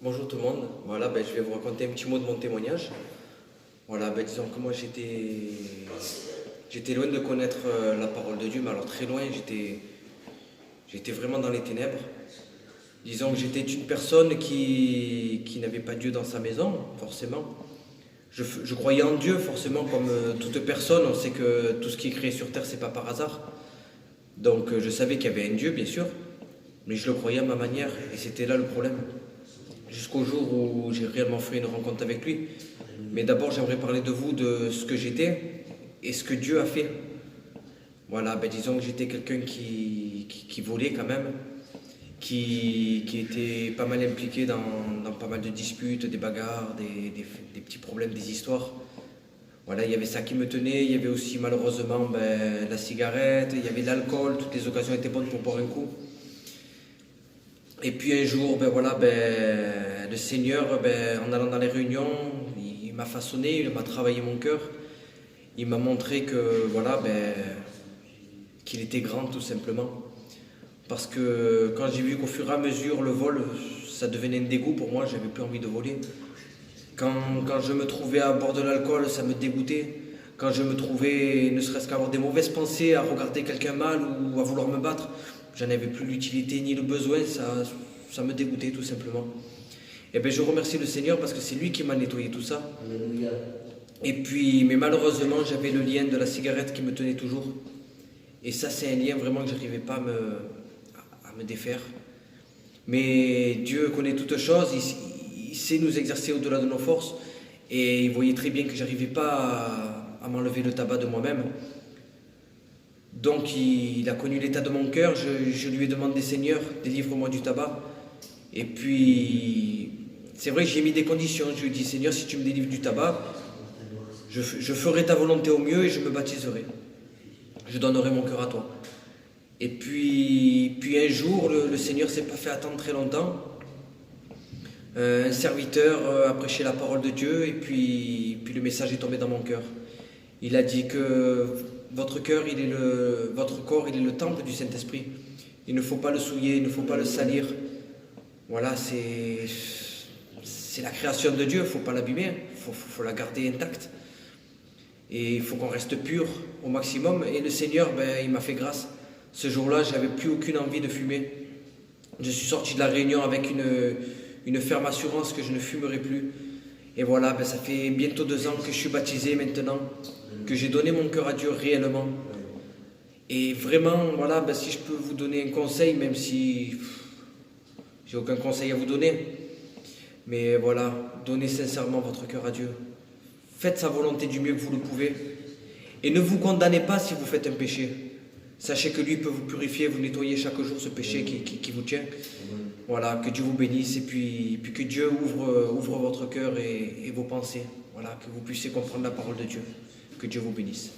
Bonjour tout le monde. Voilà, je vais vous raconter un petit mot de mon témoignage. Voilà, disons que moi j'étais loin de connaître la parole de Dieu, mais alors très loin, j'étais vraiment dans les ténèbres. Disons que j'étais une personne qui n'avait pas Dieu dans sa maison, forcément. Je croyais en Dieu, forcément, comme toute personne. On sait que tout ce qui est créé sur terre, c'est pas par hasard. Donc je savais qu'il y avait un Dieu, bien sûr, mais je le croyais à ma manière, et c'était là le problème. Jusqu'au jour où j'ai réellement fait une rencontre avec lui. Mais d'abord, j'aimerais parler de vous, de ce que j'étais et ce que Dieu a fait. Voilà, disons que j'étais quelqu'un qui volait quand même, qui était pas mal impliqué dans pas mal de disputes, des bagarres, des petits problèmes, des histoires. Voilà, il y avait ça qui me tenait, il y avait aussi malheureusement la cigarette, il y avait l'alcool, toutes les occasions étaient bonnes pour boire un coup. Et puis un jour, le Seigneur, en allant dans les réunions, il m'a façonné, il m'a travaillé mon cœur. Il m'a montré que, qu'il était grand tout simplement. Parce que quand j'ai vu qu'au fur et à mesure, le vol, ça devenait un dégoût pour moi, j'avais plus envie de voler. Quand je me trouvais à boire de l'alcool, ça me dégoûtait. Quand je me trouvais, ne serait-ce qu'à avoir des mauvaises pensées, à regarder quelqu'un mal ou à vouloir me battre, j'en avais plus l'utilité ni le besoin, ça me dégoûtait tout simplement. Et je remercie le Seigneur parce que c'est lui qui m'a nettoyé tout ça. Alléluia. Et puis, mais malheureusement, j'avais le lien de la cigarette qui me tenait toujours. Et ça, c'est un lien vraiment que je n'arrivais pas à me défaire. Mais Dieu connaît toutes choses, il sait nous exercer au-delà de nos forces. Et il voyait très bien que je n'arrivais pas à m'enlever le tabac de moi-même. Donc il a connu l'état de mon cœur, je lui ai demandé Seigneur, délivre-moi du tabac. Et puis, c'est vrai que j'ai mis des conditions, je lui ai dit Seigneur, si tu me délivres du tabac, je ferai ta volonté au mieux et je me baptiserai. Je donnerai mon cœur à toi. Et puis un jour, le Seigneur ne s'est pas fait attendre très longtemps. Un serviteur a prêché la parole de Dieu et puis le message est tombé dans mon cœur. Il a dit que votre corps, il est le temple du Saint-Esprit. Il ne faut pas le souiller, il ne faut pas le salir. Voilà, c'est la création de Dieu, il ne faut pas l'abîmer, il faut la garder intacte. Et il faut qu'on reste pur au maximum. Et le Seigneur, il m'a fait grâce. Ce jour-là, je n'avais plus aucune envie de fumer. Je suis sorti de la réunion avec une ferme assurance que je ne fumerai plus. Et voilà, ça fait bientôt 2 ans que je suis baptisé maintenant, que j'ai donné mon cœur à Dieu réellement. Et vraiment, voilà, si je peux vous donner un conseil, même si j'ai aucun conseil à vous donner, mais voilà, donnez sincèrement votre cœur à Dieu. Faites sa volonté du mieux que vous le pouvez. Et ne vous condamnez pas si vous faites un péché. Sachez que lui peut vous purifier, vous nettoyer chaque jour ce péché qui vous tient. Voilà, que Dieu vous bénisse et puis que Dieu ouvre votre cœur et vos pensées. Voilà, que vous puissiez comprendre la parole de Dieu. Que Dieu vous bénisse.